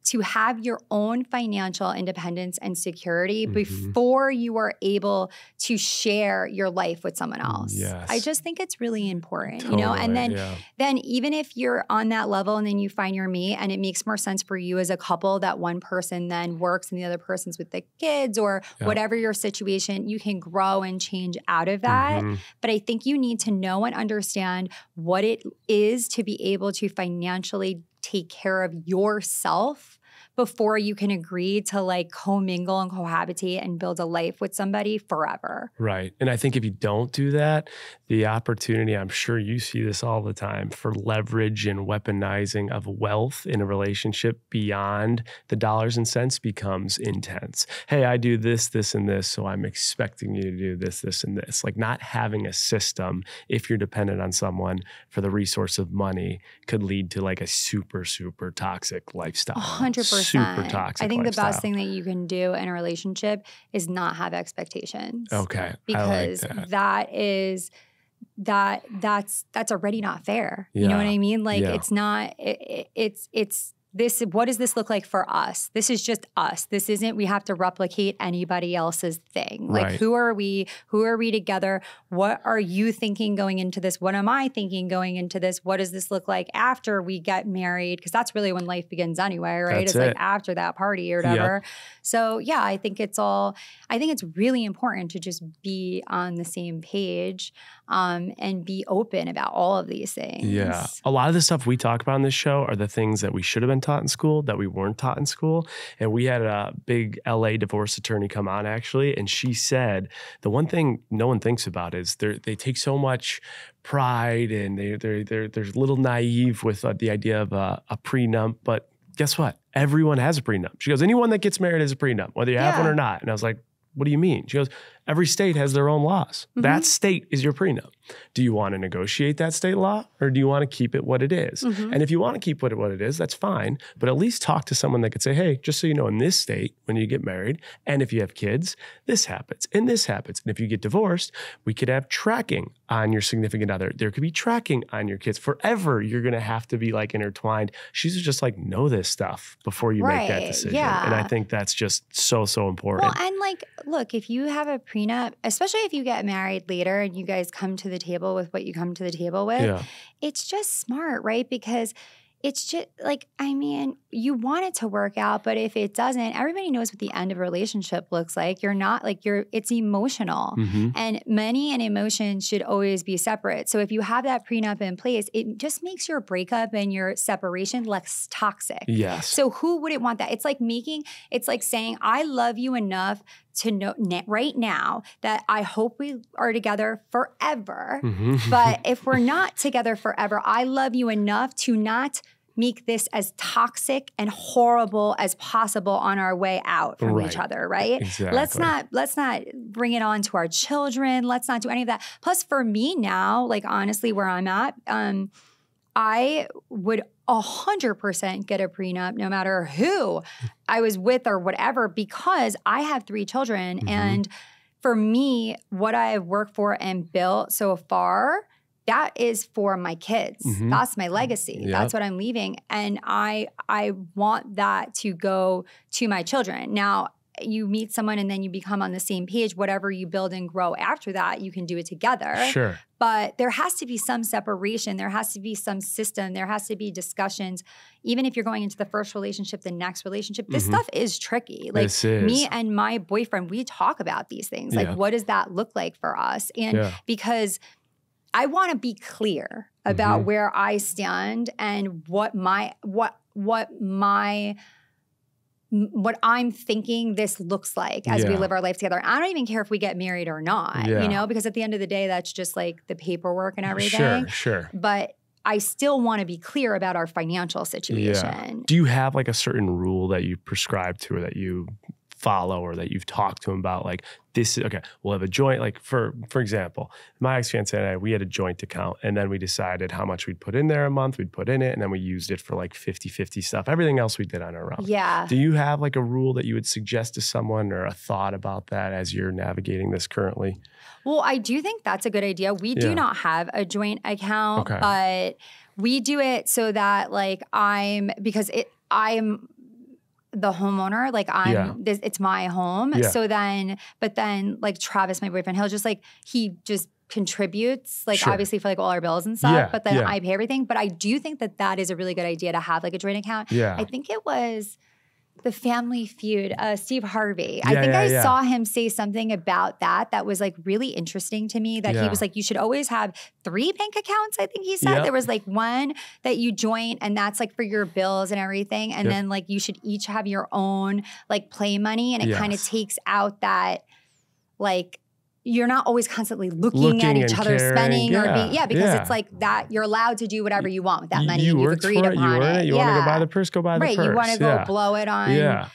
to have your own financial independence and security before you are able to share your life with someone else. I just think it's really important, and then even if you're on that level and then you find your mate and it makes more sense for you as a couple that one person then works and the other person's with the kids or whatever your situation, you can grow and change out of that. But I think you need to know and understand what it is to be able to financially take care of yourself before you can agree to like commingle and cohabitate and build a life with somebody forever. Right. And I think if you don't do that, the opportunity, I'm sure you see this all the time, for leverage and weaponizing of wealth in a relationship beyond the dollars and cents becomes intense. Hey, I do this, this, and this, so I'm expecting you to do this, this, and this. Like not having a system, if you're dependent on someone for the resource of money, could lead to like a super, super toxic lifestyle. 100%. Super toxic I think lifestyle. the best thing that you can do in a relationship is not have expectations. Okay. Because I like that's already not fair. Yeah. You know what I mean? Like Yeah. it's not, it's this, what does this look like for us? This is just us. This isn't, we have to replicate anybody else's thing. Like Right. who are we together? What are you thinking going into this? What am I thinking going into this? What does this look like after we get married? Because that's really when life begins anyway, right? That's It's like it. after that party or whatever. So yeah, I think it's really important to just be on the same page and be open about all of these things. Yeah. A lot of the stuff we talk about on this show are the things that we should have been taught in school that we weren't taught in school. And we had a big LA divorce attorney come on actually, and she said the one thing no one thinks about is they take so much pride and they're a little naive with the idea of a prenup, but guess what? Everyone has a prenup. She goes, anyone that gets married has a prenup, whether you have one or not. And I was like, what do you mean? She goes, every state has their own laws. Mm-hmm. That state is your prenup. Do you want to negotiate that state law or do you want to keep it what it is? Mm-hmm. And if you want to keep it what it is, that's fine. But at least talk to someone that could say, hey, just so you know, in this state, when you get married, and if you have kids, this happens and this happens. And if you get divorced, we could have tracking on your significant other. There could be tracking on your kids. Forever, you're going to have to be like intertwined. She's just like, know this stuff before you make that decision. Yeah. And I think that's just so, so important. Well, and like, look, if you have a prenup, especially if you get married later and you guys come to the table with what you come to the table with, it's just smart, right? Because it's just like, I mean, you want it to work out, but if it doesn't, everybody knows what the end of a relationship looks like. You're not like it's emotional. Mm-hmm. And money and emotion should always be separate. So if you have that prenup in place, it just makes your breakup and your separation less toxic. Yes. So who wouldn't want that? It's like saying, I love you enough to know right now that I hope we are together forever. Mm-hmm. But if we're not together forever, I love you enough to not make this as toxic and horrible as possible on our way out from each other, right? Exactly. Let's not bring it on to our children. Let's not do any of that. Plus for me now, like honestly where I'm at, I would 100% get a prenup no matter who I was with or whatever, because I have 3 children. Mm-hmm. And for me, what I have worked for and built so far, that is for my kids. Mm-hmm. That's my legacy. Yep. That's what I'm leaving. And I want that to go to my children. Now, you meet someone and then you become on the same page. Whatever you build and grow after that, you can do it together. Sure. But there has to be some separation. There has to be some system. There has to be discussions. Even if you're going into the first relationship, the next relationship, this stuff is tricky. Like me and my boyfriend, we talk about these things. Like, what does that look like for us? And because I want to be clear about where I stand and what I'm thinking this looks like as we live our life together. I don't even care if we get married or not, you know, because at the end of the day, that's just like the paperwork and everything. Sure. But I still want to be clear about our financial situation. Yeah. Do you have like a certain rule that you prescribe to or that you follow or that you've talked to him about? Like, this is okay, we'll have a joint, like for example, my ex-fiance and I, we had a joint account and then we decided how much we'd put in there a month, we'd put in it, and then we used it for like 50-50 stuff. Everything else we did on our own. Yeah. Do you have like a rule that you would suggest to someone or a thought about that as you're navigating this currently? Well, I do think that's a good idea. We do not have a joint account, but we do it so that like I'm the homeowner, like it's my home. Yeah. So then, but then like Travis, my boyfriend, he just contributes like obviously for like all our bills and stuff, but then I pay everything. But I do think that is a really good idea to have like a joint account. Yeah. I think it was The Family Feud, Steve Harvey. I think I saw him say something about that was like really interesting to me, that he was like, you should always have 3 bank accounts. I think he said there was like one that you join and that's like for your bills and everything. And then like you should each have your own like play money. And it kind of takes out that like, you're not always constantly looking at each other spending or being, because it's like that you're allowed to do whatever you want with that money. You and you've worked agreed for it, upon you earned it. You want to go buy the purse, go buy the purse. Right, you want to go blow it on,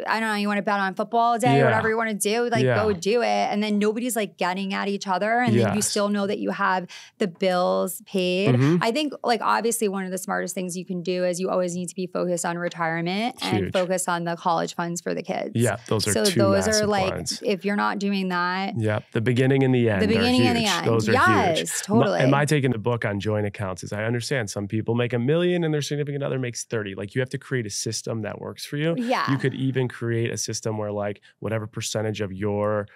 I don't know, you want to bet on football all day, whatever you want to do, like go do it. And then nobody's like getting at each other. And then you still know that you have the bills paid. I think like obviously one of the smartest things you can do is you always need to be focused on retirement and focus on the college funds for the kids. Yeah, those are two massive ones. If you're not doing that. The beginning and the end. The beginning and the end. Those are huge. Totally. And my take in the book on joint accounts is I understand some people make $1 million and their significant other makes 30. Like you have to create a system that works for you. You could even create a system where like whatever percentage of your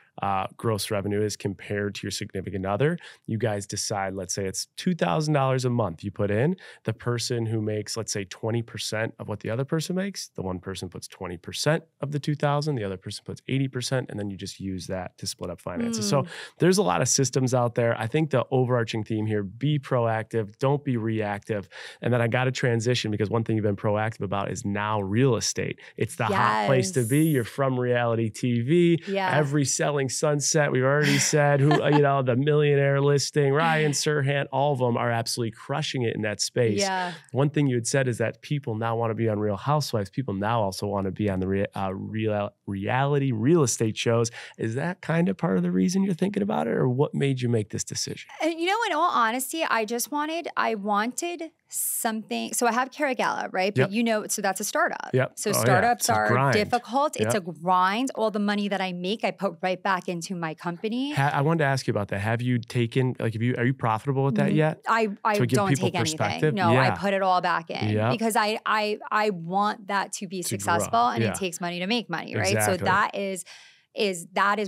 gross revenue is compared to your significant other, you guys decide, let's say it's $2,000 a month you put in. The person who makes, let's say 20% of what the other person makes, the one person puts 20% of the 2,000, the other person puts 80%, and then you just use that to split up finances. So there's a lot of systems out there. I think the overarching theme here, be proactive, don't be reactive. And then I got to transition because one thing you've been proactive about is now real estate. It's the hot place to be. You're from reality TV. Every selling sunset, we've already said, who the millionaire listing, Ryan Serhant, all of them are absolutely crushing it in that space. One thing you had said is that people now want to be on Real Housewives. People now also want to be on the reality real estate shows. Is that kind of part of the reason you're thinking about it, or what made you make this decision? In all honesty, I wanted something. So I have Carragella, right? But so that's a startup. So startups are difficult. It's a grind. All the money that I make, I put right back into my company. I wanted to ask you about that. Have you taken, like, are you profitable with that yet? I don't take anything. No, I put it all back in because I want that to be successful and it takes money to make money, right? So that is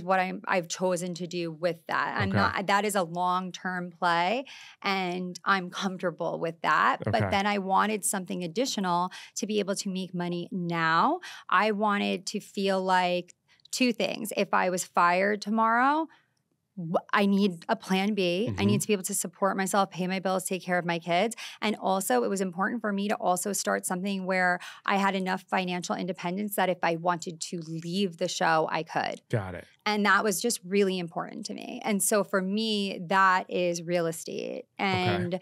what I've chosen to do with that. That is a long-term play and I'm comfortable with that. But then I wanted something additional to be able to make money now. I wanted to feel like 2 things. If I was fired tomorrow, I need a plan B. I need to be able to support myself, pay my bills, take care of my kids. And also it was important for me to also start something where I had enough financial independence that if I wanted to leave the show, I could. Got it. And that was just really important to me. And so for me, that is real estate. And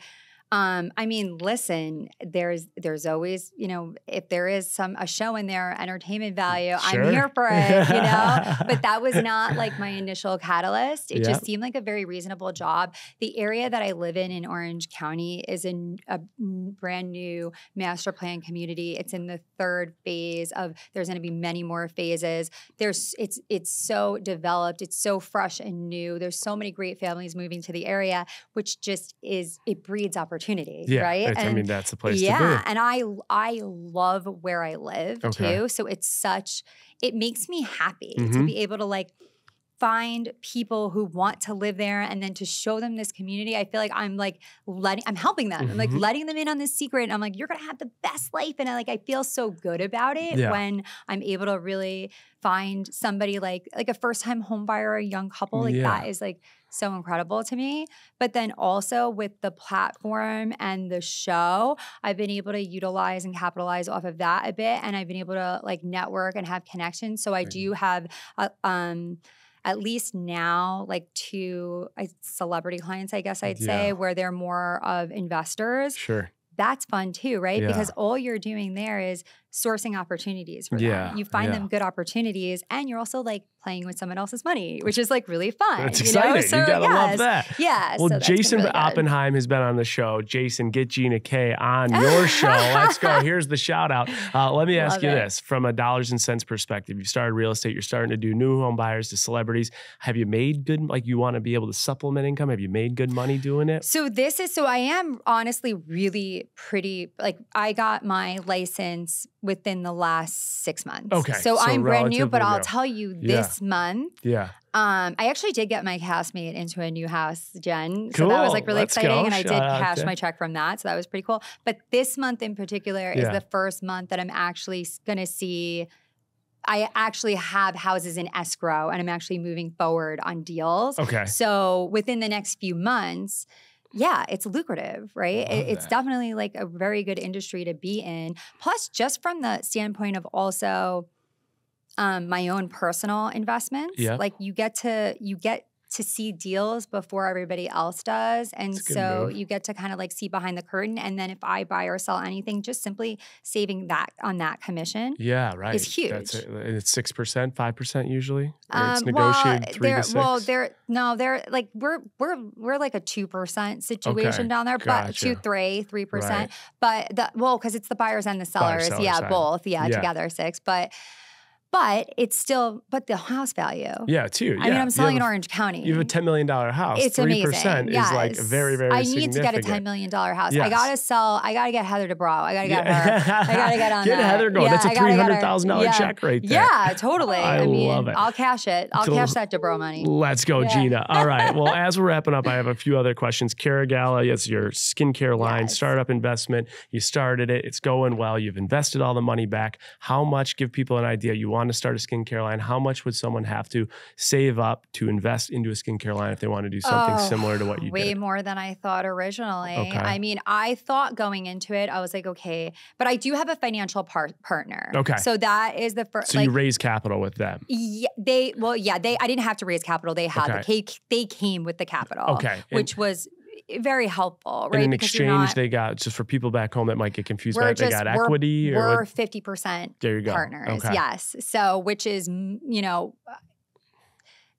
I mean, listen, there's always, if there is a show in there, entertainment value, I'm here for it, but that was not like my initial catalyst. It just seemed like a very reasonable job. The area that I live in Orange County is in a brand new master plan community. It's in the 3rd phase there's going to be many more phases. It's so developed. It's so fresh and new. There's so many great families moving to the area, which just it breeds opportunity. Right? I mean, that's the place to be. And I love where I live too. So it makes me happy to be able to like find people who want to live there and then to show them this community. I feel like I'm helping them. I'm like letting them in on this secret. And I'm like, you're going to have the best life. And I feel so good about it when I'm able to really find somebody like a first-time home buyer or a young couple. That is like so incredible to me. But then also with the platform and the show, I've been able to utilize and capitalize off of that a bit. And I've been able to like network and have connections. So I do have at least now like 2 celebrity clients, I guess I'd say, where they're more of investors. Sure. That's fun too, right? Because all you're doing there is sourcing opportunities for them. You find them good opportunities and you're also like playing with someone else's money, which is like really fun. That's exciting. So, you gotta love that. Yeah. Well, so Jason really Oppenheim has been on the show. Jason, get Gina K on your show. Let's go. Here's the shout out. Let me ask you this from a dollars and cents perspective. You started real estate. You're starting to do new home buyers to celebrities. Have you made good, like you want to be able to supplement income? Have you made good money doing it? So I am honestly really pretty, like I got my license within the last 6 months. Okay. So I'm brand new, but I'll tell you this month. I actually did get my castmate into a new house, Jen. So that was like really exciting. And I did cash my check from that. So that was pretty cool. But this month in particular is the first month that I'm actually going to see I actually have houses in escrow and I'm actually moving forward on deals. Okay. So within the next few months, yeah, it's lucrative, right? It's definitely like a very good industry to be in. Plus, just from the standpoint of also my own personal investments, like you get to see deals before everybody else does. And so you get to kind of like see behind the curtain. And then if I buy or sell anything, just simply saving that on that commission is huge. It's 6%, 5% usually? Or it's negotiated 3 to 6? Well, they're like, we're like a 2% situation down there, but 3%. Right. But because it's the buyers and the sellers. Side. Both. Together 6. But it's still, the house value. Yeah, too. I mean, I'm selling in Orange County. You have a $10 million house. It's 3% amazing. is like very, very significant. I need to get a $10 million house. Yes. I got to sell. I got to get Heather DeBrow. I got to get her. I got to get on Get that. Heather going. That's a $300,000 check right there. Yeah, totally. I mean, love it. I'll cash it. I'll cash that DeBrow money. Let's go, Gina. All right. Well, as we're wrapping up, I have a few other questions. Caragala, it's your skincare line, startup investment. You started it. It's going well. You've invested all the money back. How much? Give people an idea. You want to start a skincare line. How much would someone have to save up to invest into a skincare line if they want to do something similar to what you did? Way more than I thought originally. Okay. I mean, I thought going into it, I was like, okay, but I do have a financial partner. Okay. So that is the first. So you raise capital with them. Yeah, I didn't have to raise capital. They had they came with the capital. Okay. Which was very helpful, right? And in exchange, they got, just for people back home that might get confused by it, they got equity? We're 50% there you go. partners, yes. So, which is,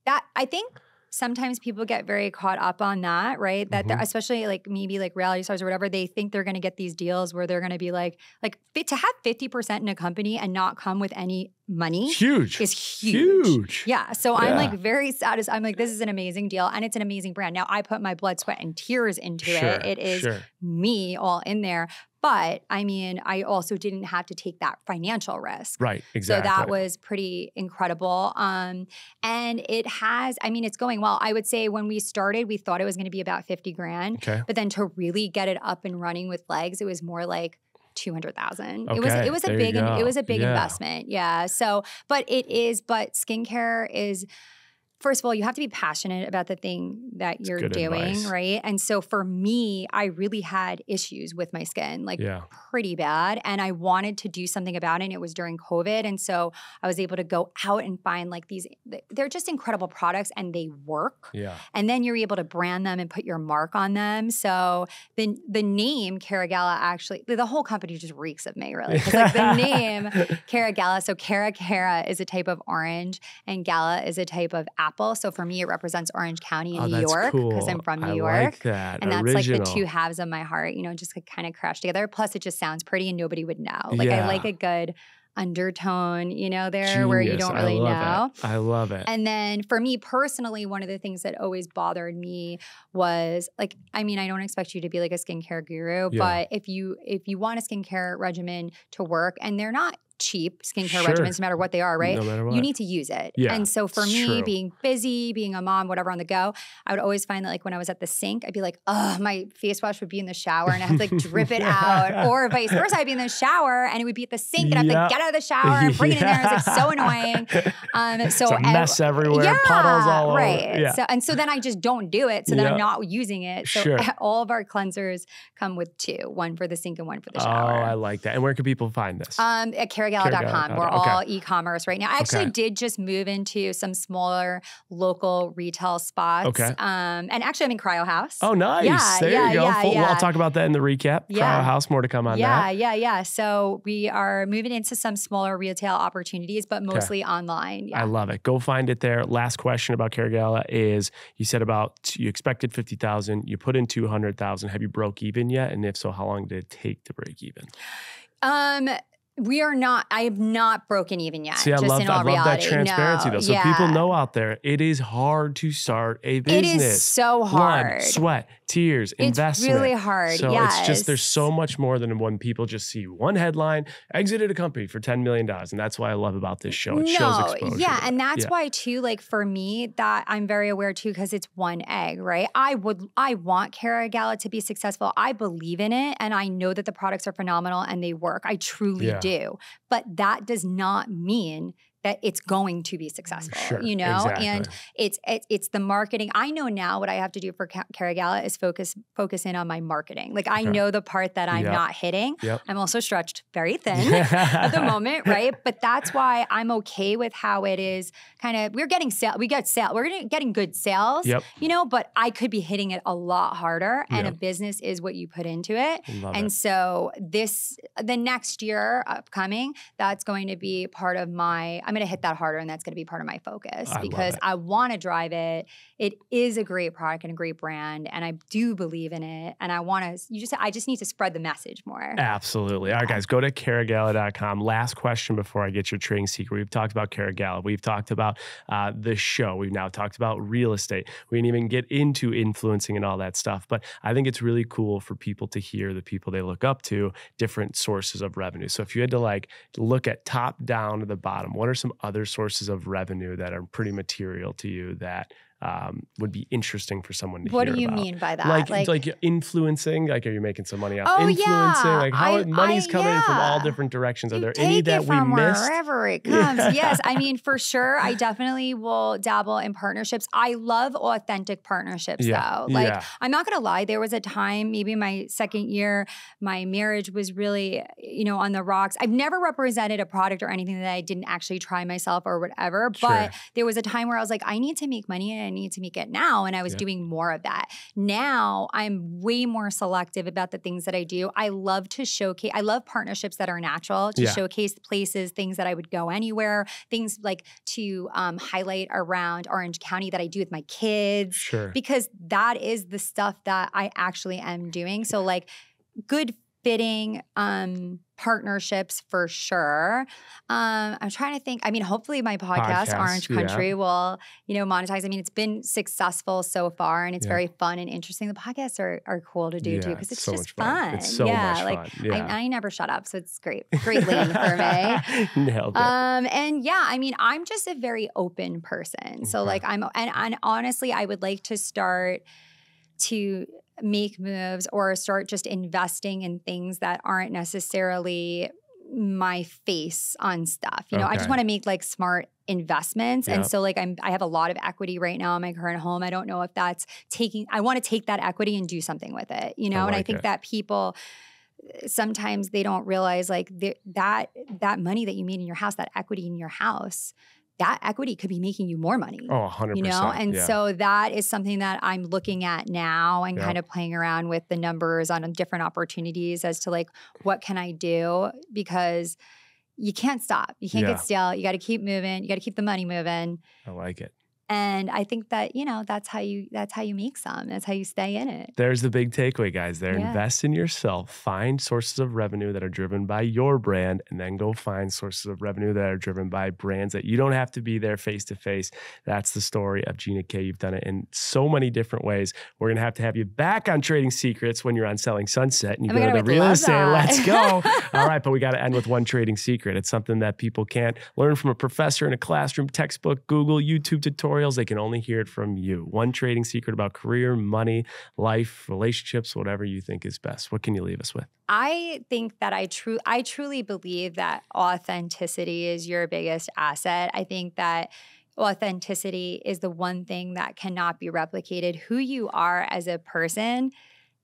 that I think sometimes people get very caught up on that, right? That especially like maybe like reality stars or whatever, they think they're going to get these deals where they're going to be like to have 50% in a company and not come with any money is huge. Yeah. So I'm like very satisfied. I'm like, this is an amazing deal and it's an amazing brand. Now I put my blood, sweat, and tears into it. It is me all in there. But I mean, I also didn't have to take that financial risk. Right, exactly. So that was pretty incredible. And it's going well. I would say when we started, we thought it was going to be about 50 grand. Okay. But then to really get it up and running with legs, it was more like 200,000. Okay, It was a big investment. Yeah. So, but skincare is, first of all, you have to be passionate about the thing that you're doing, advice. Right? And so for me, I really had issues with my skin, pretty bad. And I wanted to do something about it. And it was during COVID. And so I was able to go out and find like these, they're just incredible products and they work. Yeah. And then you're able to brand them and put your mark on them. So the name Caragala actually, the whole company just reeks of me, really. Because like the name Caragala, so Cara is a type of orange and Gala is a type of apple. So for me, it represents Orange County in New York because I'm from New York. Like that. And Original. That's like the two halves of my heart, just like kind of crash together. Plus it just sounds pretty and nobody would know. Like I like a good undertone, there where you don't really know. I love it. And then for me personally, one of the things that always bothered me was like, I mean, I don't expect you to be like a skincare guru, but if you want a skincare regimen to work, and they're not cheap skincare regimens, no matter what they are, right? No matter what. You need to use it. Yeah, and so for me, being busy, being a mom, whatever on the go, I would always find that like when I was at the sink, I'd be like, oh, my face wash would be in the shower and I have to like drip it out. Or vice versa, I'd be in the shower and it would be at the sink and I'd have to get out of the shower and bring it in there. It's like so annoying. So it's a mess everywhere, puddles all over. Right. Yeah. So then I just don't do it. So then I'm not using it. So all of our cleansers come with 2, one for the sink and one for the shower. Oh, I like that. And where can people find this? At Caragala.com. We're all e-commerce right now. I actually did just move into some smaller local retail spots. Okay. And actually I'm in Cryo House. Oh, nice. Yeah, there you go. Yeah. I'll talk about that in the recap. Cryo House, more to come on that. Yeah. So we are moving into some smaller retail opportunities, but mostly online. Yeah. I love it. Go find it there. Last question about Caragala is, you said you expected 50,000, you put in 200,000. Have you broke even yet? And if so, how long did it take to break even? I have not broken even yet. See, I love that transparency though. So people know out there, it is hard to start a business. It is so hard. Blood, sweat, tears, investment. It's really hard. So it's just, there's so much more than when people just see one headline, exited a company for $10 million. And that's what I love about this show. It shows exposure. Yeah. And that's why too, like for me, that I'm very aware too, because it's one egg, right? I want Caragala to be successful. I believe in it. And I know that the products are phenomenal and they work. I truly do. But that does not mean that it's going to be successful, Sure, you know? exactly. And it's the marketing. I know now what I have to do for Caragala is focus in on my marketing. Like I know the part that I'm not hitting. Yep. I'm also stretched very thin at the moment, right? But that's why I'm okay with how it is kind of, we're getting good sales, you know, but I could be hitting it a lot harder, and a business is what you put into it. So the next year upcoming, that's going to be part of I'm going to hit that harder, and that's going to be part of my focus because I want to drive it. It is a great product and a great brand, and I do believe in it. And I just need to spread the message more. Absolutely. All right, guys, go to caragala.com. Last question before I get your trading secret. We've talked about Caragala. We've talked about the show. We've now talked about real estate. We didn't even get into influencing and all that stuff. But I think it's really cool for people to hear the people they look up to, different sources of revenue. So if you had to like look at top down to the bottom, what are some other sources of revenue that are pretty material to you that would be interesting for someone to hear about? What do you mean by that? Like influencing? Like, are you making some money off influencing? Like how money's coming in from all different directions. Are there any that we missed? Wherever it comes. Yes. I mean, for sure, I definitely will dabble in partnerships. I love authentic partnerships though. Like, I'm not going to lie. There was a time, maybe my second year, my marriage was really, you know, on the rocks. I've never represented a product or anything that I didn't actually try myself or whatever. But there was a time where I was like, I need to make money and I need to make it now. And I was doing more of that. Now I'm way more selective about the things that I do. I love to showcase, I love partnerships that are natural, to showcase places, things that I would go anywhere, things like to highlight around Orange County that I do with my kids. Because that is the stuff that I actually am doing. So like good fitting partnerships for sure. I'm trying to think. I mean, hopefully my podcast Orange Country will, you know, monetize. I mean, it's been successful so far, and it's very fun and interesting. The podcasts are cool to do too because it's so just fun. It's so much fun. I never shut up, so it's great. Great lane for me. Nailed it. And yeah, I mean, I'm just a very open person. So like and honestly, I would like to start to make moves or start just investing in things that aren't necessarily my face on stuff. You know, I just want to make like smart investments. And so like I have a lot of equity right now in my current home. I don't know if that's I want to take that equity and do something with it, you know? And I think that people sometimes they don't realize like that money that you made in your house, that equity in your house, that equity could be making you more money. Oh, 100%. You know? And so that is something that I'm looking at now and kind of playing around with the numbers on different opportunities as to like, what can I do? Because you can't stop. You can't get still. You got to keep moving. You got to keep the money moving. I like it. And I think that, you know, that's how you make some. That's how you stay in it. There's the big takeaway, guys. There, invest in yourself. Find sources of revenue that are driven by your brand, and then go find sources of revenue that are driven by brands that you don't have to be there face to face. That's the story of Gina K. You've done it in so many different ways. We're going to have you back on Trading Secrets when you're on Selling Sunset and you go to the real estate. Let's go. All right, but we got to end with one trading secret. It's something that people can't learn from a professor in a classroom, textbook, Google, YouTube tutorials. They can only hear it from you. One trading secret about career, money, life, relationships, whatever you think is best. What can you leave us with? I think that I truly believe that authenticity is your biggest asset. I think that authenticity is the one thing that cannot be replicated. Who you are as a person,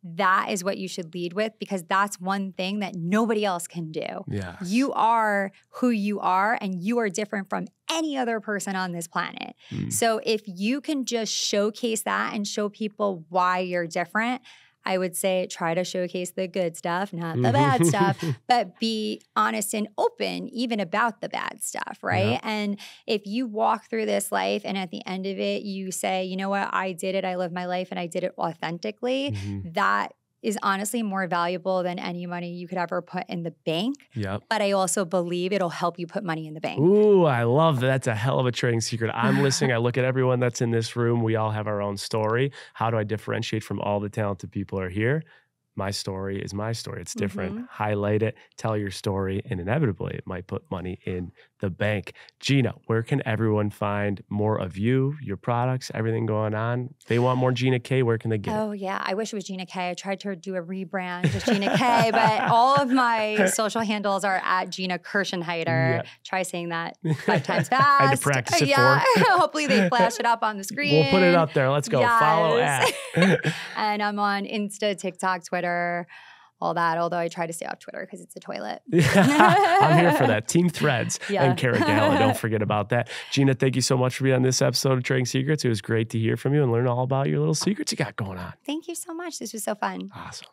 that is what you should lead with, because that's one thing that nobody else can do. Yes. You are who you are, and you are different from any other person on this planet. So if you can just showcase that and show people why you're different, I would say try to showcase the good stuff, not the bad stuff, but be honest and open even about the bad stuff, right? And if you walk through this life and at the end of it, you say, you know what, I did it, I lived my life and I did it authentically, that is honestly more valuable than any money you could ever put in the bank. But I also believe it'll help you put money in the bank. Ooh, I love that. That's a hell of a trading secret. I'm listening. I look at everyone that's in this room. We all have our own story. How do I differentiate from all the talented people who are here? My story is my story. It's different. Highlight it, tell your story, and inevitably it might put money in the bank. Gina, where can everyone find more of you, your products, everything going on? If they want more Gina K, where can they get it? Oh, yeah. I wish it was Gina K. I tried to do a rebrand, just Gina K, but all of my social handles are at Gina Kirschenheiter. Yeah. Try saying that 5 times fast. I had to practice it yeah. Hopefully they flash it up on the screen. We'll put it up there. Let's go. Yes. Follow at. And I'm on Insta, TikTok, Twitter, all that, although I try to stay off Twitter because it's a toilet. I'm here for that. Team Threads Yeah. and Cara Gala. Don't forget about that. Gina, thank you so much for being on this episode of Trading Secrets. It was great to hear from you and learn all about your little secrets you got going on. Thank you so much. This was so fun. Awesome.